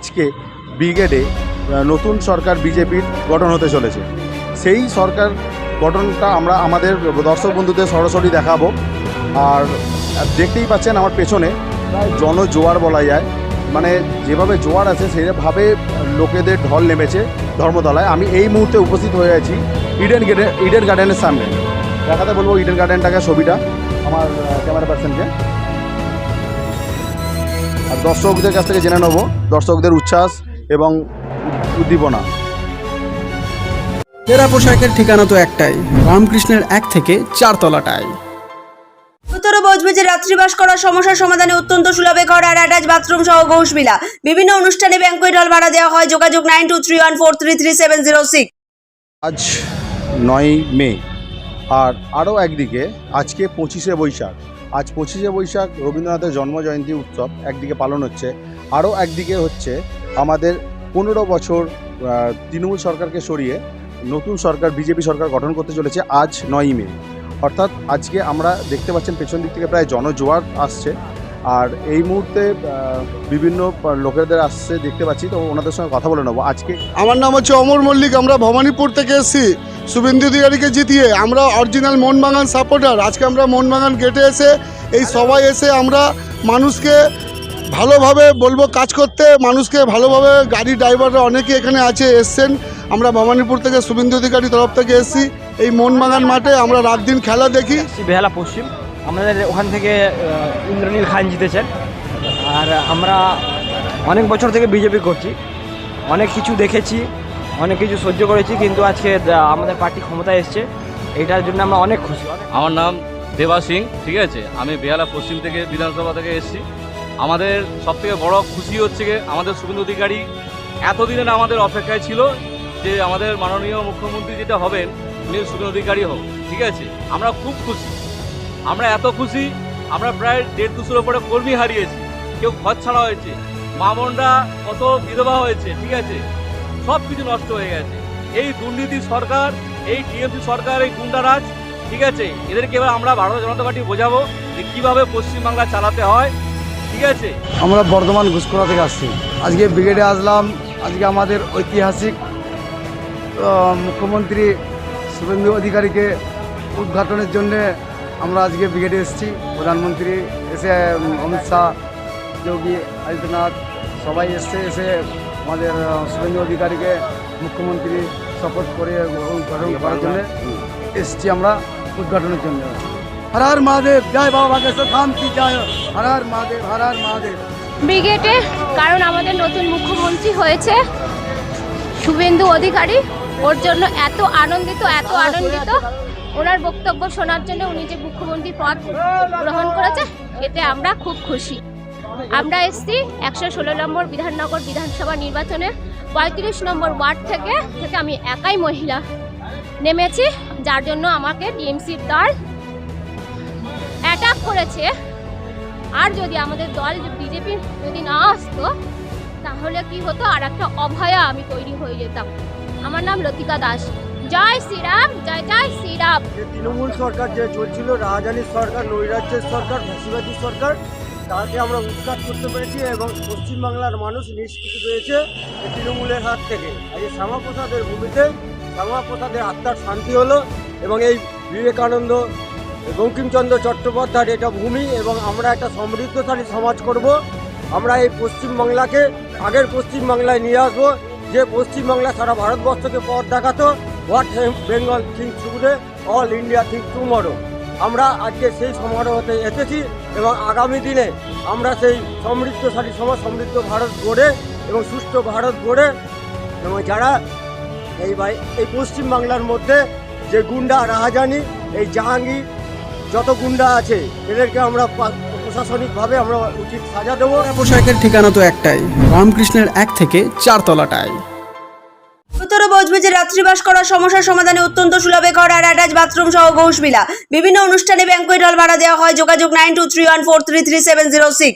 আজকে ব্রিগেডে নতুন সরকার বিজেপির গঠন হতে চলেছে। সেই সরকার গঠনটা আমরা আমাদের দর্শক বন্ধুদের সরাসরি দেখাবো। আর দেখতেই পাচ্ছেন আমার পেছনে প্রায় জনজোয়ার বলা যায়, মানে যেভাবে জোয়ার আছে সেভাবে লোকেদের ঢল নেমেছে ধর্মতলায়। আমি এই মুহূর্তে উপস্থিত হয়ে আছি ইডেন গার্ডেনের সামনে। দেখাতে বলবো ইডেন গার্ডেনটাকে, ছবিটা আমার ক্যামেরা পার্সনকে, আর দর্শকদের কাছ থেকে জেনে নেবো দর্শকদের উচ্ছ্বাস এবং উদ্দীপনা। এরা পোশাকের ঠিকানা তো একটাই, রামকৃষ্ণের 1 থেকে 4 তলাটায়। উত্তর বজবজে রাত্রিবাস করার সমস্যার সমাধানে অত্যন্ত সুলভে ঘর আর অ্যাটাচ বাথরুম সহ ঘোষবিলা। বিভিন্ন অনুষ্ঠানে ব্যাংকুয়েট হল ভাড়া দেওয়া হয়। যোগাযোগ 9231433706। আজ 9 মে, আর আরও একদিকে আজকে 25শে বৈশাখ। আজ 25শে বৈশাখ রবীন্দ্রনাথের জন্মজয়ন্তী উৎসব একদিকে পালন হচ্ছে, আরও একদিকে হচ্ছে আমাদের 15 বছর তৃণমূল সরকারকে সরিয়ে নতুন সরকার বিজেপি সরকার গঠন করতে চলেছে আজ 9 মে। অর্থাৎ আজকে আমরা দেখতে পাচ্ছেন পেছন দিক থেকে প্রায় জনজোয়ার আসছে, আর এই মুহূর্তে বিভিন্ন লোকেদের আসছে দেখতে পাচ্ছি, তো ওনাদের সঙ্গে কথা বলে নেবো। আজকে আমার নাম হচ্ছে অমর মল্লিক, আমরা ভবানীপুর থেকে এসেছি শুভেন্দু অধিকারীকে জিতিয়ে। আমরা অরিজিনাল মোহনবাগান সাপোর্টার। আজকে আমরা মোহনবাগান গেটে এসে এই সবাই এসে আমরা মানুষকে ভালোভাবে বলবো কাজ করতে, মানুষকে ভালোভাবে, গাড়ি ড্রাইভাররা অনেকে এখানে এসছেন। আমরা ভবানীপুর থেকে শুভেন্দু অধিকারী তরফ থেকে এসেছি এই মোহনবাগান মাঠে। আমরা রাত দিন খেলা দেখি। বেহালা পশ্চিম, আমাদের ওখান থেকে ইন্দ্রনীল খান জিতেছেন। আর আমরা অনেক বছর থেকে বিজেপি করছি, অনেক কিছু দেখেছি, অনেক কিছু সহ্য করেছি, কিন্তু আজকে আমাদের পার্টি ক্ষমতায় এসছে, এইটার জন্য আমরা অনেক খুশি। আমার নাম দেবা সিং, ঠিক আছে। আমি বেহালা পশ্চিম থেকে বিধানসভা থেকে এসেছি। আমাদের সবথেকে বড় খুশি হচ্ছে গিয়ে আমাদের শুভেন্দু অধিকারী এতদিনের আমাদের অপেক্ষায় ছিল যে আমাদের মাননীয় মুখ্যমন্ত্রী যেটা হবেন উনি শুভেন্দু অধিকারী হোক, ঠিক আছে। আমরা খুব খুশি, আমরা এত খুশি, আমরা প্রায় 150-200 উপরে কর্মী হারিয়েছি, কেউ ঘর ছাড়া হয়েছে, মা বোনরা কত বিধবা হয়েছে, ঠিক আছে, সব কিছু নষ্ট হয়ে গেছে। এই দুর্নীতি সরকার, এই টিএমসি সরকার, এই গুন্ডারাজ, ঠিক আছে, এদেরকে এবার আমরা ভারতীয় জনতা পার্টি বোঝাবো যে কীভাবে পশ্চিমবাংলা চালাতে হয়, ঠিক আছে। আমরা বর্ধমান ঘুষখোরা থেকে আসছি, আজকে ব্রিগেডে আসলাম। আজকে আমাদের ঐতিহাসিক মুখ্যমন্ত্রী শুভেন্দু অধিকারীকে উদ্ঘাটনের জন্যে আমরা আজকে ব্রিগেডে এসেছি। প্রধানমন্ত্রী এসে, অমিত শাহ, যোগী আদিত্যনাথ সবাই এসে আমাদের শুভেন্দু অধিকারীকে মুখ্যমন্ত্রী শপথ করে উদ্ঘাটন করার জন্য এসেছি আমরা উদ্ঘাটনের জন্য। হর হর মহাদেব, জয় বাবা বাগেশ্বর ধাম কি জয়, হর হর মহাদেব, হর হর মহাদেব। ব্রিগেডে কারণ আমাদের নতুন মুখ্যমন্ত্রী হয়েছে শুভেন্দু অধিকারী, ওর জন্য এত আনন্দিত ওনার বক্তব্য শোনার জন্য। উনি যে মুখ্যমন্ত্রী পদ গ্রহণ করেছে এতে আমরা খুব খুশি। আমরা এসছি 116 নম্বর বিধাননগর বিধানসভা নির্বাচনে 35 নম্বর ওয়ার্ড থেকে আমি একাই মহিলা নেমেছি, যার জন্য আমাকে টিএমসির দল অ্যাটাক করেছে। আর যদি আমাদের দল বিজেপি যদি না আসতো তাহলে কি হতো, আর একটা অভয়া আমি তৈরি হয়ে যেতাম। আমার নাম লতিকা দাস। জয় শ্রীরাম, জয় জয় শ্রীরাম। তৃণমূল সরকার যে চলছিল, রাজধানীর সরকার, নৈরাজ্যের সরকার, ফ্যাসিবাদী সরকার, তাকে আমরা উৎখাত করতে পেরেছি এবং পশ্চিমবাংলার মানুষ নিষ্কৃতি পেয়েছে তৃণমূলের হাত থেকে। আজকে শ্যামাপ্রসাদের ভূমিতে শ্যামাপ্রসাদের আত্মার শান্তি হলো এবং এই বিবেকানন্দ, বঙ্কিমচন্দ্র চট্টোপাধ্যায়ের এটা ভূমি, এবং আমরা একটা সমৃদ্ধশালী সমাজ করব। আমরা এই পশ্চিমবাংলাকে আগের পশ্চিমবাংলায় নিয়ে আসবো, যে পশ্চিমবাংলা সারা ভারতবর্ষকে পথ দেখাতো। What Bengal think today, all India think tomorrow. আমরা আজকে সেই সমারোহতে এসেছি এবং আগামী দিনে আমরা সেই সমৃদ্ধশালী সমাজ, সমৃদ্ধ ভারত গড়ে এবং সুষ্ঠু ভারত গড়ে, এবং যারা এই পশ্চিমবাংলার মধ্যে যে গুন্ডা রাহাজানি, এই জাহাঙ্গীর, যত গুন্ডা আছে এদেরকে আমরা প্রশাসনিকভাবে আমরা উচিত সাজা দেবো। পোশাকের ঠিকানা তো একটাই, রামকৃষ্ণের 1 থেকে 4 তলাটায়। উত্তর বজবজে রাত্রিবাস করার সমস্যার সমাধানে অত্যন্ত সুলভে ঘর আর অ্যাটাচ বাথরুম সহ ঘোষবিলা। বিভিন্ন অনুষ্ঠানে ব্যাংকুয়েট হল ভাড়া দেওয়া হয়। যোগাযোগ 9231433706।